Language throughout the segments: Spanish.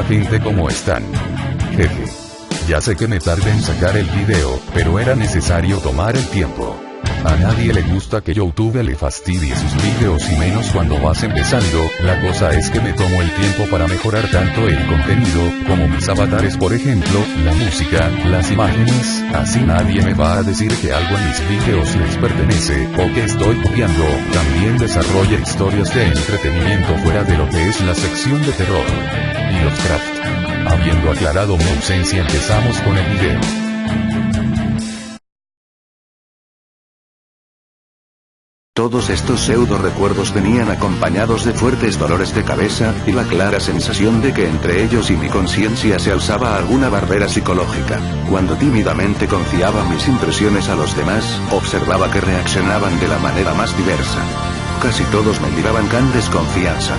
gente, ¿cómo están? Jeje. Ya sé que me tardé en sacar el video, pero era necesario tomar el tiempo. A nadie le gusta que YouTube le fastidie sus videos y menos cuando vas empezando. La cosa es que me tomo el tiempo para mejorar tanto el contenido, como mis avatares, por ejemplo, la música, las imágenes, así nadie me va a decir que algo en mis videos les pertenece, o que estoy copiando. También desarrolla historias de entretenimiento fuera de lo que es la sección de terror y los craft. Habiendo aclarado mi ausencia, empezamos con el video. Todos estos pseudo recuerdos venían acompañados de fuertes dolores de cabeza, y la clara sensación de que entre ellos y mi conciencia se alzaba alguna barrera psicológica. Cuando tímidamente confiaba mis impresiones a los demás, observaba que reaccionaban de la manera más diversa. Casi todos me miraban con desconfianza.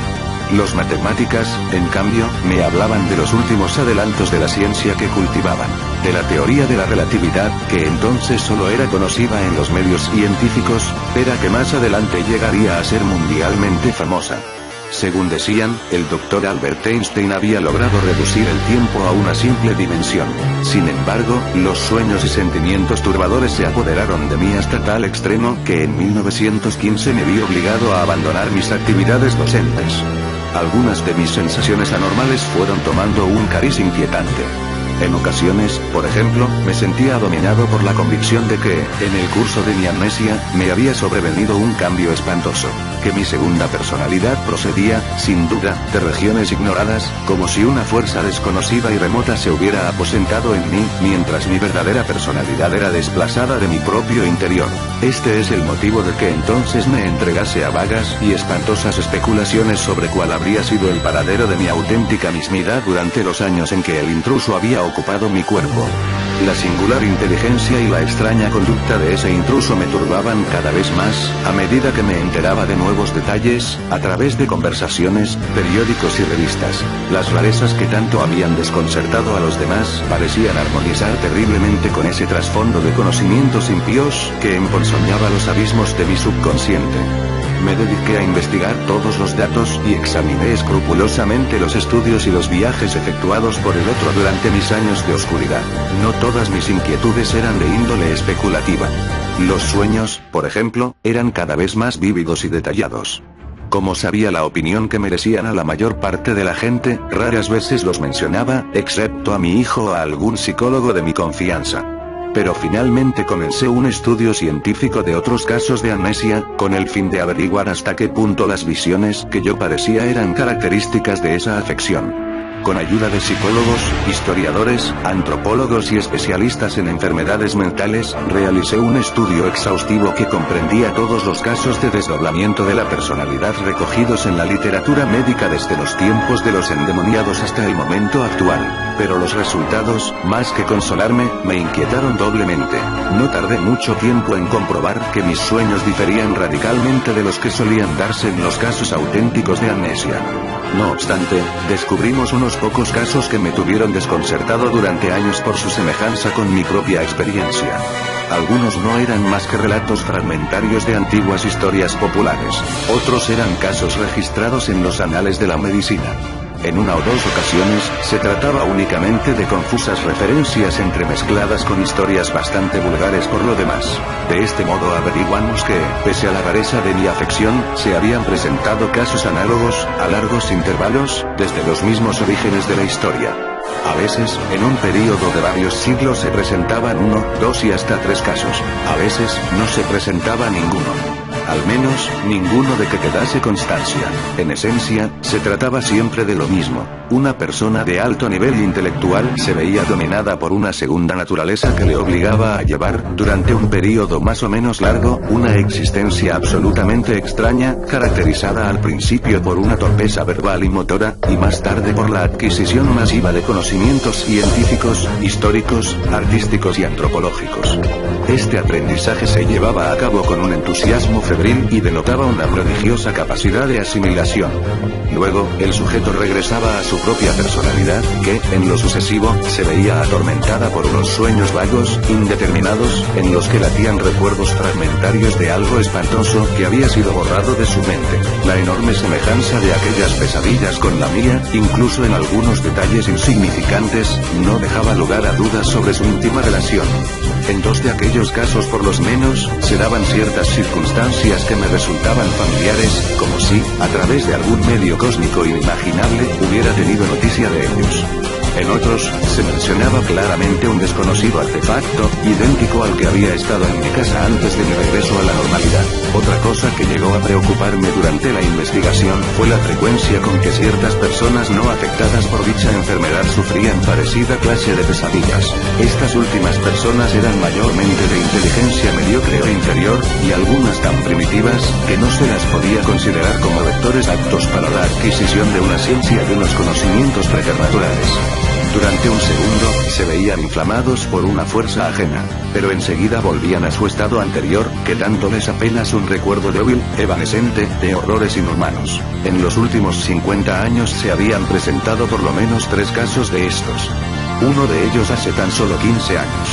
Los matemáticas, en cambio, me hablaban de los últimos adelantos de la ciencia que cultivaban, de la teoría de la relatividad, que entonces solo era conocida en los medios científicos, pero que más adelante llegaría a ser mundialmente famosa. Según decían, el Dr. Albert Einstein había logrado reducir el tiempo a una simple dimensión. Sin embargo, los sueños y sentimientos turbadores se apoderaron de mí hasta tal extremo que en 1915 me vi obligado a abandonar mis actividades docentes. Algunas de mis sensaciones anormales fueron tomando un cariz inquietante. En ocasiones, por ejemplo, me sentía dominado por la convicción de que, en el curso de mi amnesia, me había sobrevenido un cambio espantoso, que mi segunda personalidad procedía, sin duda, de regiones ignoradas, como si una fuerza desconocida y remota se hubiera aposentado en mí, mientras mi verdadera personalidad era desplazada de mi propio interior. Este es el motivo de que entonces me entregase a vagas y espantosas especulaciones sobre cuál habría sido el paradero de mi auténtica mismidad durante los años en que el intruso había ocupado mi cuerpo. La singular inteligencia y la extraña conducta de ese intruso me turbaban cada vez más, a medida que me enteraba de nuevos detalles, a través de conversaciones, periódicos y revistas. Las rarezas que tanto habían desconcertado a los demás parecían armonizar terriblemente con ese trasfondo de conocimientos impíos que emponzoñaba los abismos de mi subconsciente. Me dediqué a investigar todos los datos y examiné escrupulosamente los estudios y los viajes efectuados por el otro durante mis años de oscuridad. No todas mis inquietudes eran de índole especulativa. Los sueños, por ejemplo, eran cada vez más vívidos y detallados. Como sabía la opinión que merecían a la mayor parte de la gente, raras veces los mencionaba, excepto a mi hijo o a algún psicólogo de mi confianza. Pero finalmente comencé un estudio científico de otros casos de amnesia, con el fin de averiguar hasta qué punto las visiones que yo padecía eran características de esa afección. Con ayuda de psicólogos, historiadores, antropólogos y especialistas en enfermedades mentales, realicé un estudio exhaustivo que comprendía todos los casos de desdoblamiento de la personalidad recogidos en la literatura médica desde los tiempos de los endemoniados hasta el momento actual. Pero los resultados, más que consolarme, me inquietaron doblemente. No tardé mucho tiempo en comprobar que mis sueños diferían radicalmente de los que solían darse en los casos auténticos de amnesia. No obstante, descubrimos unos pocos casos que me tuvieron desconcertado durante años por su semejanza con mi propia experiencia. Algunos no eran más que relatos fragmentarios de antiguas historias populares. Otros eran casos registrados en los anales de la medicina. En una o dos ocasiones, se trataba únicamente de confusas referencias entremezcladas con historias bastante vulgares por lo demás. De este modo averiguamos que, pese a la rareza de mi afección, se habían presentado casos análogos, a largos intervalos, desde los mismos orígenes de la historia. A veces, en un período de varios siglos se presentaban 1, 2 y hasta 3 casos. A veces, no se presentaba ninguno. Al menos, ninguno de que quedase constancia. En esencia, se trataba siempre de lo mismo. Una persona de alto nivel intelectual se veía dominada por una segunda naturaleza que le obligaba a llevar, durante un período más o menos largo, una existencia absolutamente extraña, caracterizada al principio por una torpeza verbal y motora, y más tarde por la adquisición masiva de conocimientos científicos, históricos, artísticos y antropológicos. Este aprendizaje se llevaba a cabo con un entusiasmo febril y denotaba una prodigiosa capacidad de asimilación. Luego, el sujeto regresaba a su propia personalidad, que, en lo sucesivo, se veía atormentada por unos sueños vagos, indeterminados, en los que latían recuerdos fragmentarios de algo espantoso que había sido borrado de su mente. La enorme semejanza de aquellas pesadillas con la mía, incluso en algunos detalles insignificantes, no dejaba lugar a dudas sobre su íntima relación. En 2 de aquellos casos por lo menos, se daban ciertas circunstancias que me resultaban familiares, como si, a través de algún medio cósmico inimaginable, hubiera tenido noticia de ellos. En otros, se mencionaba claramente un desconocido artefacto, idéntico al que había estado en mi casa antes de mi regreso a la normalidad. Otra cosa que llegó a preocuparme durante la investigación fue la frecuencia con que ciertas personas no afectadas por dicha enfermedad sufrían parecida clase de pesadillas. Estas últimas personas eran mayormente de inteligencia mediocre o inferior, y algunas tan primitivas, que no se las podía considerar como vectores aptos para la adquisición de una ciencia y unos conocimientos preternaturales. Durante un segundo, se veían inflamados por una fuerza ajena, pero enseguida volvían a su estado anterior, quedándoles apenas un recuerdo débil, evanescente, de horrores inhumanos. En los últimos 50 años se habían presentado por lo menos 3 casos de estos. Uno de ellos hace tan solo 15 años.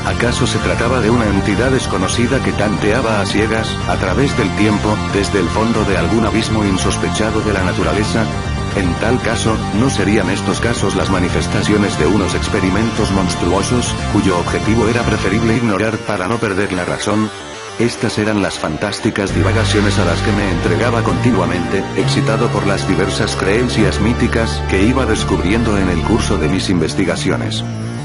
¿Acaso se trataba de una entidad desconocida que tanteaba a ciegas, a través del tiempo, desde el fondo de algún abismo insospechado de la naturaleza? En tal caso, ¿no serían estos casos las manifestaciones de unos experimentos monstruosos, cuyo objetivo era preferible ignorar para no perder la razón? Estas eran las fantásticas divagaciones a las que me entregaba continuamente, excitado por las diversas creencias míticas que iba descubriendo en el curso de mis investigaciones.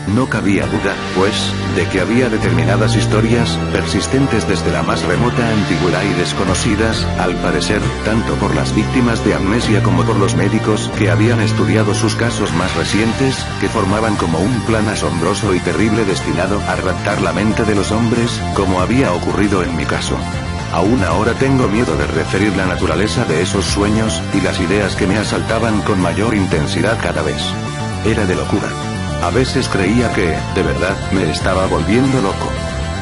No cabía duda, pues, de que había determinadas historias, persistentes desde la más remota antigüedad y desconocidas, al parecer, tanto por las víctimas de amnesia como por los médicos que habían estudiado sus casos más recientes, que formaban como un plan asombroso y terrible destinado a raptar la mente de los hombres, como había ocurrido en mi caso. Aún ahora tengo miedo de referir la naturaleza de esos sueños, y las ideas que me asaltaban con mayor intensidad cada vez. Era de locura. A veces creía que, de verdad, me estaba volviendo loco.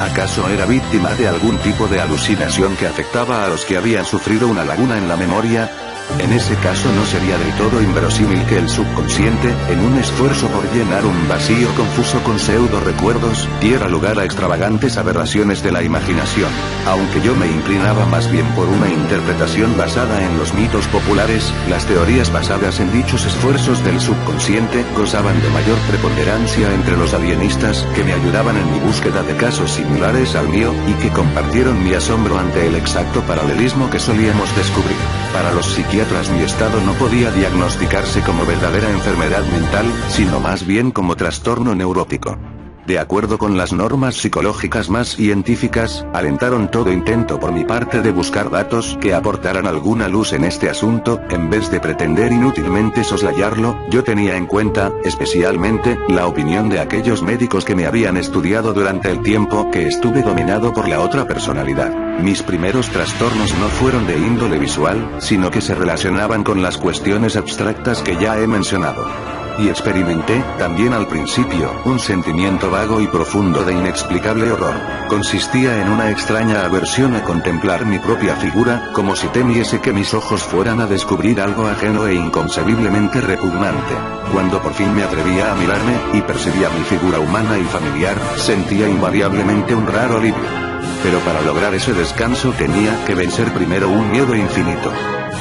¿Acaso era víctima de algún tipo de alucinación que afectaba a los que habían sufrido una laguna en la memoria? En ese caso no sería del todo inverosímil que el subconsciente, en un esfuerzo por llenar un vacío confuso con pseudo recuerdos, diera lugar a extravagantes aberraciones de la imaginación. Aunque yo me inclinaba más bien por una interpretación basada en los mitos populares, las teorías basadas en dichos esfuerzos del subconsciente gozaban de mayor preponderancia entre los alienistas que me ayudaban en mi búsqueda de casos similares al mío, y que compartieron mi asombro ante el exacto paralelismo que solíamos descubrir. Para los psiquiatras mi estado no podía diagnosticarse como verdadera enfermedad mental, sino más bien como trastorno neurótico. De acuerdo con las normas psicológicas más científicas, alentaron todo intento por mi parte de buscar datos que aportaran alguna luz en este asunto. En vez de pretender inútilmente soslayarlo, yo tenía en cuenta, especialmente, la opinión de aquellos médicos que me habían estudiado durante el tiempo que estuve dominado por la otra personalidad. Mis primeros trastornos no fueron de índole visual, sino que se relacionaban con las cuestiones abstractas que ya he mencionado. Y experimenté, también al principio, un sentimiento vago y profundo de inexplicable horror. Consistía en una extraña aversión a contemplar mi propia figura, como si temiese que mis ojos fueran a descubrir algo ajeno e inconcebiblemente repugnante. Cuando por fin me atrevía a mirarme, y percibía mi figura humana y familiar, sentía invariablemente un raro alivio. Pero para lograr ese descanso tenía que vencer primero un miedo infinito.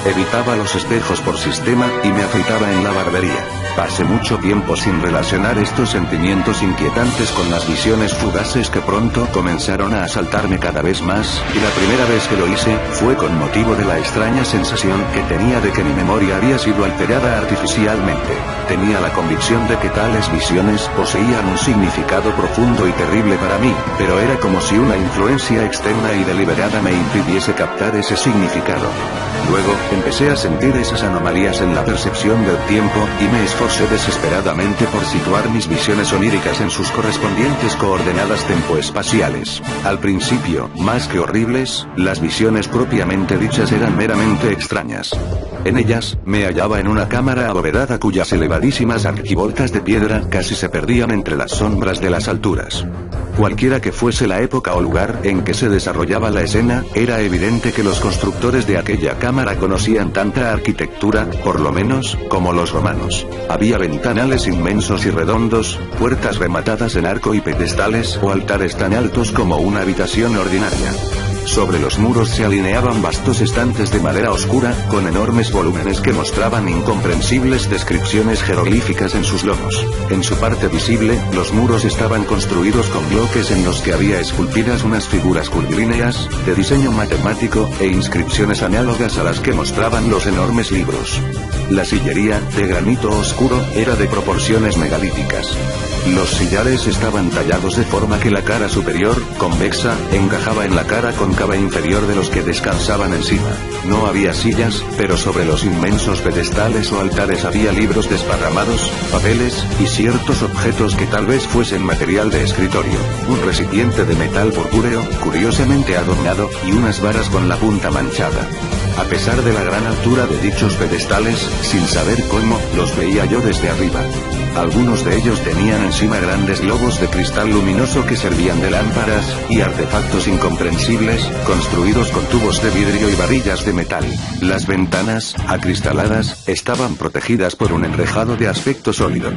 Evitaba los espejos por sistema, y me afeitaba en la barbería. Pasé mucho tiempo sin relacionar estos sentimientos inquietantes con las visiones fugaces que pronto comenzaron a asaltarme cada vez más, y la primera vez que lo hice, fue con motivo de la extraña sensación que tenía de que mi memoria había sido alterada artificialmente. Tenía la convicción de que tales visiones poseían un significado profundo y terrible para mí, pero era como si una influencia externa y deliberada me impidiese captar ese significado. Luego, empecé a sentir esas anomalías en la percepción del tiempo, y me esforcé desesperadamente por situar mis visiones oníricas en sus correspondientes coordenadas tempoespaciales. Al principio, más que horribles, las visiones propiamente dichas eran meramente extrañas. En ellas, me hallaba en una cámara abovedada cuyas elevadísimas arquivoltas de piedra casi se perdían entre las sombras de las alturas. Cualquiera que fuese la época o lugar en que se desarrollaba la escena, era evidente que los constructores de aquella cámara conocían tanta arquitectura, por lo menos, como los romanos. Había ventanales inmensos y redondos, puertas rematadas en arco y pedestales o altares tan altos como una habitación ordinaria. Sobre los muros se alineaban vastos estantes de madera oscura, con enormes volúmenes que mostraban incomprensibles descripciones jeroglíficas en sus lomos. En su parte visible, los muros estaban construidos con bloques en los que había esculpidas unas figuras curvilíneas, de diseño matemático, e inscripciones análogas a las que mostraban los enormes libros. La sillería, de granito oscuro, era de proporciones megalíticas. Los sillares estaban tallados de forma que la cara superior, convexa, encajaba en la cara cóncava inferior de los que descansaban encima. No había sillas, pero sobre los inmensos pedestales o altares había libros desparramados, papeles, y ciertos objetos que tal vez fuesen material de escritorio. Un recipiente de metal purpúreo, curiosamente adornado, y unas varas con la punta manchada. A pesar de la gran altura de dichos pedestales, sin saber cómo, los veía yo desde arriba. Algunos de ellos tenían encima grandes globos de cristal luminoso que servían de lámparas, y artefactos incomprensibles, construidos con tubos de vidrio y varillas de metal. Las ventanas, acristaladas, estaban protegidas por un enrejado de aspecto sólido.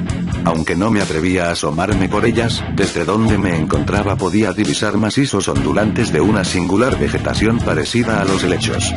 Aunque no me atrevía a asomarme por ellas, desde donde me encontraba podía divisar macizos ondulantes de una singular vegetación parecida a los helechos.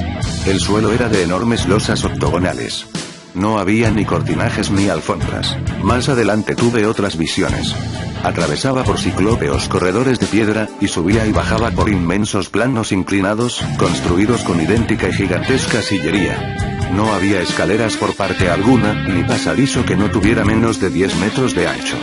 El suelo era de enormes losas octogonales. No había ni cortinajes ni alfombras. Más adelante tuve otras visiones. Atravesaba por ciclópeos corredores de piedra, y subía y bajaba por inmensos planos inclinados, construidos con idéntica y gigantesca sillería. No había escaleras por parte alguna, ni pasadizo que no tuviera menos de 10 metros de ancho.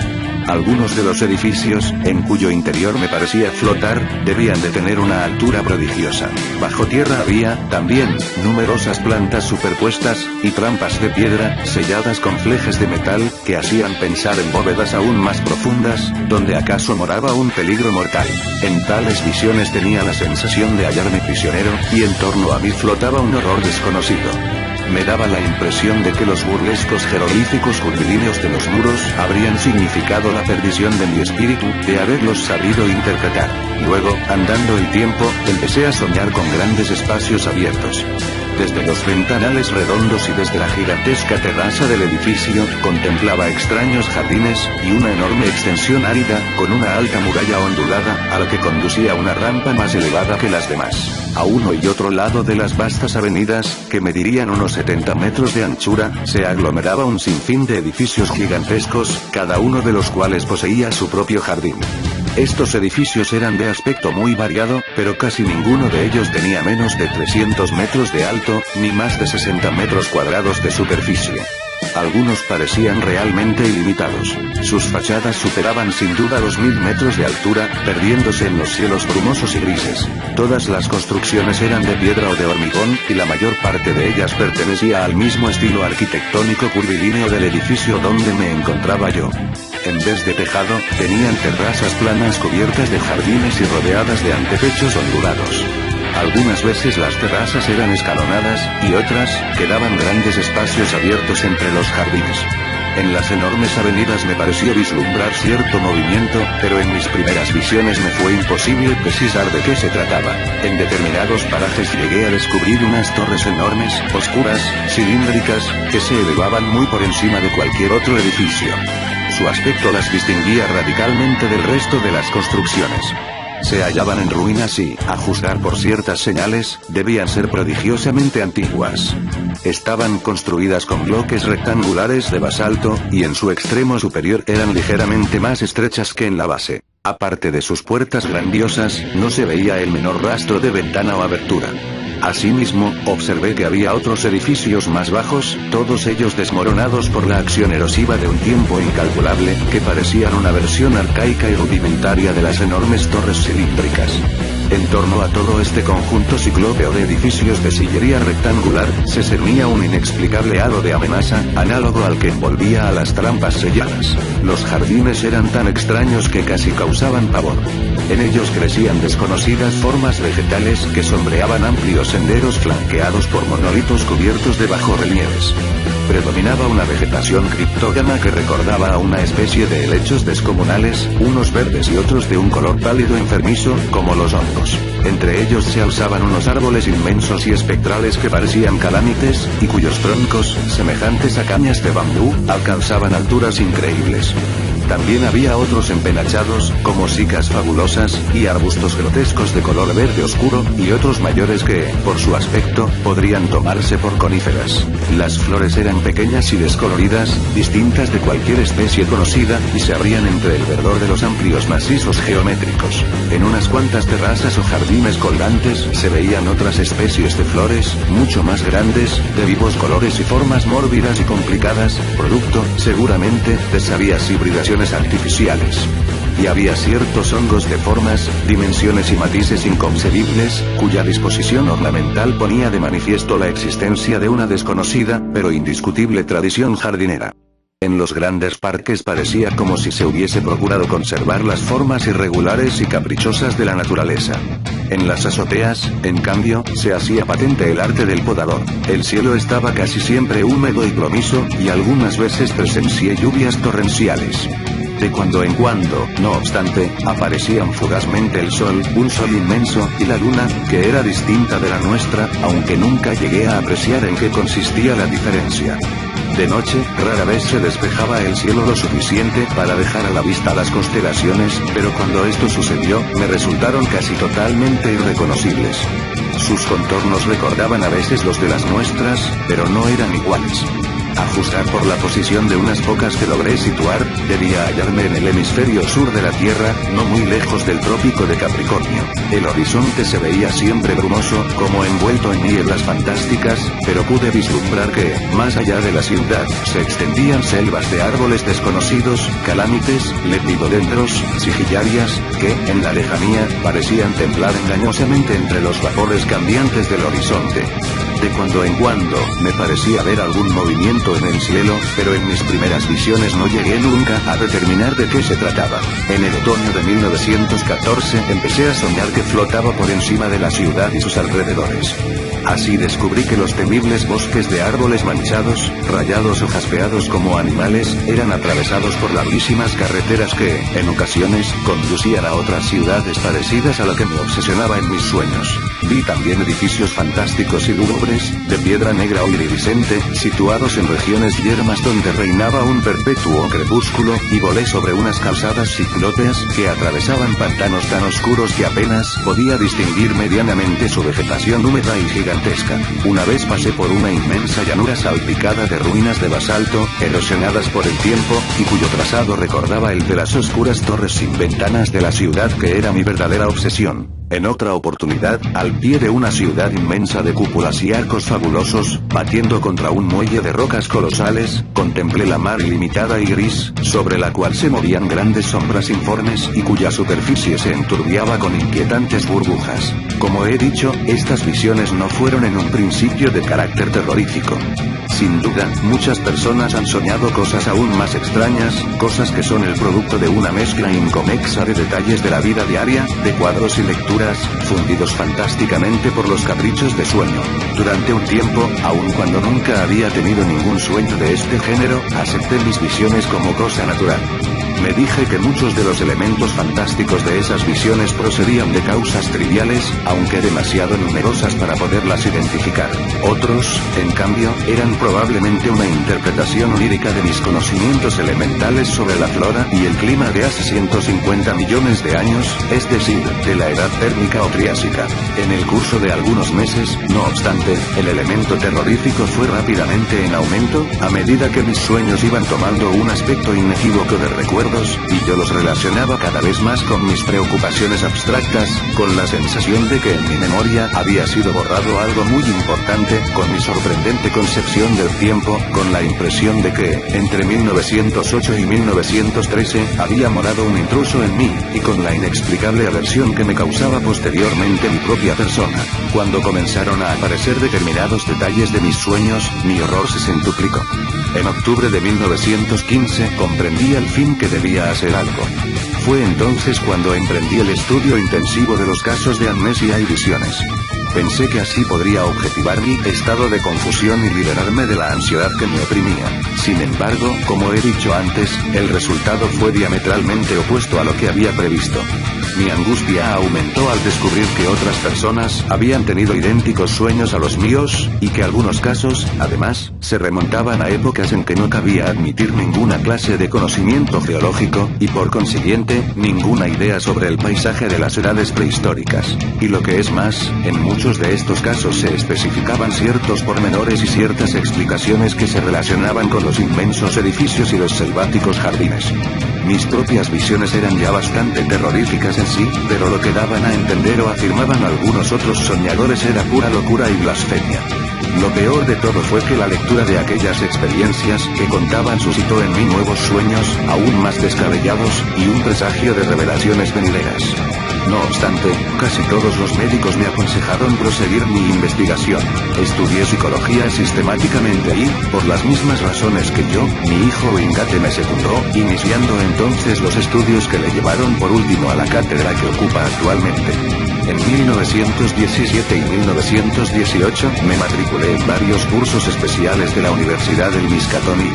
Algunos de los edificios, en cuyo interior me parecía flotar, debían de tener una altura prodigiosa. Bajo tierra había, también, numerosas plantas superpuestas, y trampas de piedra, selladas con flejes de metal, que hacían pensar en bóvedas aún más profundas, donde acaso moraba un peligro mortal. En tales visiones tenía la sensación de hallarme prisionero, y en torno a mí flotaba un horror desconocido. Me daba la impresión de que los burlescos jeroglíficos curvilíneos de los muros habrían significado la perdición de mi espíritu, de haberlos sabido interpretar. Luego, andando el tiempo, empecé a soñar con grandes espacios abiertos. Desde los ventanales redondos y desde la gigantesca terraza del edificio, contemplaba extraños jardines, y una enorme extensión árida, con una alta muralla ondulada, a la que conducía una rampa más elevada que las demás. A uno y otro lado de las vastas avenidas, que medirían unos 70 metros de anchura, se aglomeraba un sinfín de edificios gigantescos, cada uno de los cuales poseía su propio jardín. Estos edificios eran de aspecto muy variado, pero casi ninguno de ellos tenía menos de 300 metros de alto, ni más de 60 metros cuadrados de superficie. Algunos parecían realmente ilimitados. Sus fachadas superaban sin duda los 1000 metros de altura, perdiéndose en los cielos brumosos y grises. Todas las construcciones eran de piedra o de hormigón, y la mayor parte de ellas pertenecía al mismo estilo arquitectónico curvilíneo del edificio donde me encontraba yo. En vez de tejado, tenían terrazas planas cubiertas de jardines y rodeadas de antepechos ondulados. Algunas veces las terrazas eran escalonadas, y otras, quedaban grandes espacios abiertos entre los jardines. En las enormes avenidas me pareció vislumbrar cierto movimiento, pero en mis primeras visiones me fue imposible precisar de qué se trataba. En determinados parajes llegué a descubrir unas torres enormes, oscuras, cilíndricas, que se elevaban muy por encima de cualquier otro edificio. Su aspecto las distinguía radicalmente del resto de las construcciones. Se hallaban en ruinas y, a juzgar por ciertas señales, debían ser prodigiosamente antiguas. Estaban construidas con bloques rectangulares de basalto, y en su extremo superior eran ligeramente más estrechas que en la base. Aparte de sus puertas grandiosas, no se veía el menor rastro de ventana o abertura. Asimismo, observé que había otros edificios más bajos, todos ellos desmoronados por la acción erosiva de un tiempo incalculable, que parecían una versión arcaica y rudimentaria de las enormes torres cilíndricas. En torno a todo este conjunto ciclópeo de edificios de sillería rectangular, se cernía un inexplicable halo de amenaza, análogo al que envolvía a las trampas selladas. Los jardines eran tan extraños que casi causaban pavor. En ellos crecían desconocidas formas vegetales que sombreaban amplios senderos flanqueados por monolitos cubiertos de bajorrelieves. Predominaba una vegetación criptógama que recordaba a una especie de helechos descomunales, unos verdes y otros de un color pálido enfermizo, como los hongos. Entre ellos se alzaban unos árboles inmensos y espectrales que parecían calámites, y cuyos troncos, semejantes a cañas de bambú, alcanzaban alturas increíbles. También había otros empenachados, como sicas fabulosas, y arbustos grotescos de color verde oscuro, y otros mayores que, por su aspecto, podrían tomarse por coníferas. Las flores eran pequeñas y descoloridas, distintas de cualquier especie conocida, y se abrían entre el verdor de los amplios macizos geométricos. En unas cuantas terrazas o jardines colgantes, se veían otras especies de flores, mucho más grandes, de vivos colores y formas mórbidas y complicadas, producto, seguramente, de sabias hibridaciones artificiales. Y había ciertos hongos de formas, dimensiones y matices inconcebibles, cuya disposición ornamental ponía de manifiesto la existencia de una desconocida, pero indiscutible tradición jardinera. En los grandes parques parecía como si se hubiese procurado conservar las formas irregulares y caprichosas de la naturaleza. En las azoteas, en cambio, se hacía patente el arte del podador. El cielo estaba casi siempre húmedo y plomizo, y algunas veces presencié lluvias torrenciales. De cuando en cuando, no obstante, aparecían fugazmente el sol, un sol inmenso, y la luna, que era distinta de la nuestra, aunque nunca llegué a apreciar en qué consistía la diferencia. De noche, rara vez se despejaba el cielo lo suficiente para dejar a la vista las constelaciones, pero cuando esto sucedió, me resultaron casi totalmente irreconocibles. Sus contornos recordaban a veces los de las nuestras, pero no eran iguales. A juzgar por la posición de unas pocas que logré situar, debía hallarme en el hemisferio sur de la Tierra, no muy lejos del trópico de Capricornio. El horizonte se veía siempre brumoso, como envuelto en nieblas fantásticas, pero pude vislumbrar que, más allá de la ciudad, se extendían selvas de árboles desconocidos, calámites, lepidodendros, sigillarias, que, en la lejanía, parecían temblar engañosamente entre los vapores cambiantes del horizonte. De cuando en cuando, me parecía ver algún movimiento en el cielo, pero en mis primeras visiones no llegué nunca a determinar de qué se trataba. En el otoño de 1914 empecé a soñar que flotaba por encima de la ciudad y sus alrededores. Así descubrí que los temibles bosques de árboles manchados, rayados o jaspeados como animales, eran atravesados por larguísimas carreteras que, en ocasiones, conducían a otras ciudades parecidas a la que me obsesionaba en mis sueños. Vi también edificios fantásticos y lúgubres, de piedra negra o iridiscente, situados en regiones yermas donde reinaba un perpetuo crepúsculo, y volé sobre unas calzadas ciclópeas que atravesaban pantanos tan oscuros que apenas podía distinguir medianamente su vegetación húmeda y gigantesca. Una vez pasé por una inmensa llanura salpicada de ruinas de basalto, erosionadas por el tiempo, y cuyo trazado recordaba el de las oscuras torres sin ventanas de la ciudad que era mi verdadera obsesión. En otra oportunidad, al pie de una ciudad inmensa de cúpulas y arcos fabulosos, batiendo contra un muelle de rocas colosales, contemplé la mar ilimitada y gris, sobre la cual se movían grandes sombras informes y cuya superficie se enturbiaba con inquietantes burbujas. Como he dicho, estas visiones no fueron en un principio de carácter terrorífico. Sin duda, muchas personas han soñado cosas aún más extrañas, cosas que son el producto de una mezcla inconexa de detalles de la vida diaria, de cuadros y lecturas, fundidos fantásticamente por los caprichos de sueño. Durante un tiempo, aun cuando nunca había tenido ningún sueño de este género, acepté mis visiones como cosa natural. Me dije que muchos de los elementos fantásticos de esas visiones procedían de causas triviales, aunque demasiado numerosas para poderlas identificar. Otros, en cambio, eran probablemente una interpretación onírica de mis conocimientos elementales sobre la flora y el clima de hace 150 millones de años, es decir, de la edad térmica o triásica. En el curso de algunos meses, no obstante, el elemento terrorífico fue rápidamente en aumento, a medida que mis sueños iban tomando un aspecto inequívoco de recuerdos, y yo los relacionaba cada vez más con mis preocupaciones abstractas, con la sensación de que en mi memoria había sido borrado algo muy importante, con mi sorprendente concepción del tiempo, con la impresión de que, entre 1908 y 1913, había morado un intruso en mí, y con la inexplicable aversión que me causaba posteriormente mi propia persona. Cuando comenzaron a aparecer determinados detalles de mis sueños, mi horror se centuplicó. En octubre de 1915 comprendí al fin que debía hacer algo. Fue entonces cuando emprendí el estudio intensivo de los casos de amnesia y visiones. Pensé que así podría objetivar mi estado de confusión y liberarme de la ansiedad que me oprimía. Sin embargo, como he dicho antes, el resultado fue diametralmente opuesto a lo que había previsto. Mi angustia aumentó al descubrir que otras personas habían tenido idénticos sueños a los míos, y que algunos casos, además, se remontaban a épocas en que no cabía admitir ninguna clase de conocimiento geológico, y por consiguiente, ninguna idea sobre el paisaje de las edades prehistóricas. Y lo que es más, en muchos de estos casos se especificaban ciertos pormenores y ciertas explicaciones que se relacionaban con los inmensos edificios y los selváticos jardines. Mis propias visiones eran ya bastante terroríficas en sí, pero lo que daban a entender o afirmaban algunos otros soñadores era pura locura y blasfemia. Lo peor de todo fue que la lectura de aquellas experiencias que contaban suscitó en mí nuevos sueños, aún más descabellados, y un presagio de revelaciones venideras. No obstante, casi todos los médicos me aconsejaron proseguir mi investigación. Estudié psicología sistemáticamente y, por las mismas razones que yo, mi hijo Ingate me secundó, iniciando entonces los estudios que le llevaron por último a la cátedra que ocupa actualmente. En 1917 y 1918 me matriculé en varios cursos especiales de la Universidad del Miskatonic.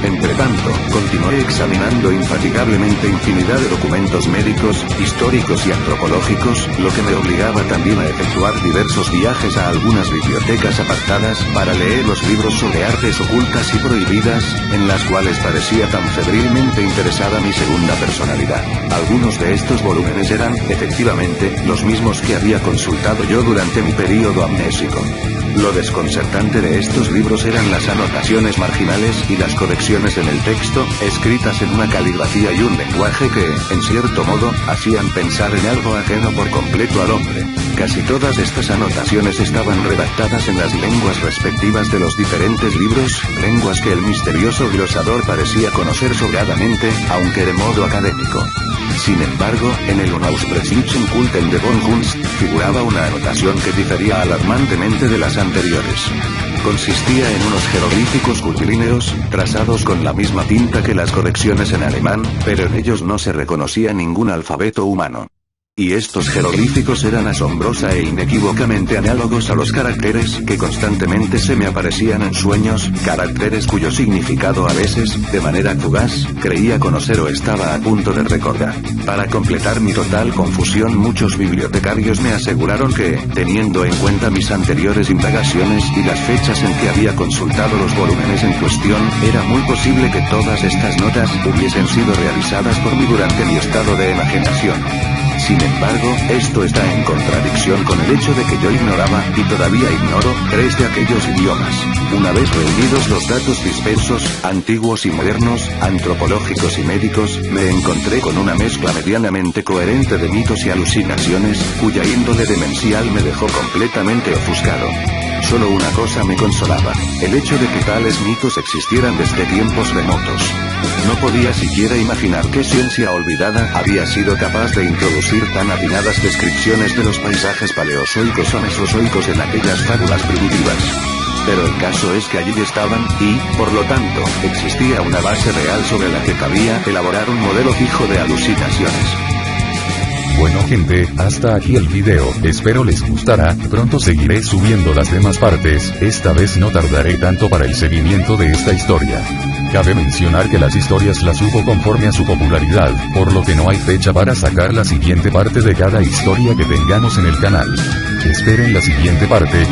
Entretanto, continué examinando infatigablemente infinidad de documentos médicos, históricos y antropológicos, lo que me obligaba también a efectuar diversos viajes a algunas bibliotecas apartadas para leer los libros sobre artes ocultas y prohibidas, en las cuales parecía tan febrilmente interesada mi segunda personalidad. Algunos de estos volúmenes eran, efectivamente, los mismos que había consultado yo durante mi período amnésico. Lo desconcertante de estos libros eran las anotaciones marginales y las correcciones en el texto, escritas en una caligrafía y un lenguaje que, en cierto modo, hacían pensar en algo ajeno por completo al hombre. Casi todas estas anotaciones estaban redactadas en las lenguas respectivas de los diferentes libros, lenguas que el misterioso glosador parecía conocer sobradamente, aunque de modo académico. Sin embargo, en el Unausprechlichen Kulten de von Kunst, figuraba una anotación que difería alarmantemente de las anteriores. Consistía en unos jeroglíficos curvilíneos, trazados con la misma tinta que las correcciones en alemán, pero en ellos no se reconocía ningún alfabeto humano. Y estos jeroglíficos eran asombrosa e inequívocamente análogos a los caracteres que constantemente se me aparecían en sueños, caracteres cuyo significado a veces, de manera fugaz, creía conocer o estaba a punto de recordar. Para completar mi total confusión, muchos bibliotecarios me aseguraron que, teniendo en cuenta mis anteriores indagaciones y las fechas en que había consultado los volúmenes en cuestión, era muy posible que todas estas notas hubiesen sido realizadas por mí durante mi estado de enajenación. Sin embargo, esto está en contradicción con el hecho de que yo ignoraba, y todavía ignoro, 3 de aquellos idiomas. Una vez reunidos los datos dispersos, antiguos y modernos, antropológicos y médicos, me encontré con una mezcla medianamente coherente de mitos y alucinaciones, cuya índole demencial me dejó completamente ofuscado. Solo una cosa me consolaba, el hecho de que tales mitos existieran desde tiempos remotos. No podía siquiera imaginar qué ciencia olvidada había sido capaz de introducir tan atinadas descripciones de los paisajes paleozoicos o mesozoicos en aquellas fábulas primitivas. Pero el caso es que allí estaban, y, por lo tanto, existía una base real sobre la que cabía elaborar un modelo fijo de alucinaciones. Bueno gente, hasta aquí el video, espero les gustará, pronto seguiré subiendo las demás partes, esta vez no tardaré tanto para el seguimiento de esta historia. Cabe mencionar que las historias las subo conforme a su popularidad, por lo que no hay fecha para sacar la siguiente parte de cada historia que tengamos en el canal. Esperen la siguiente parte.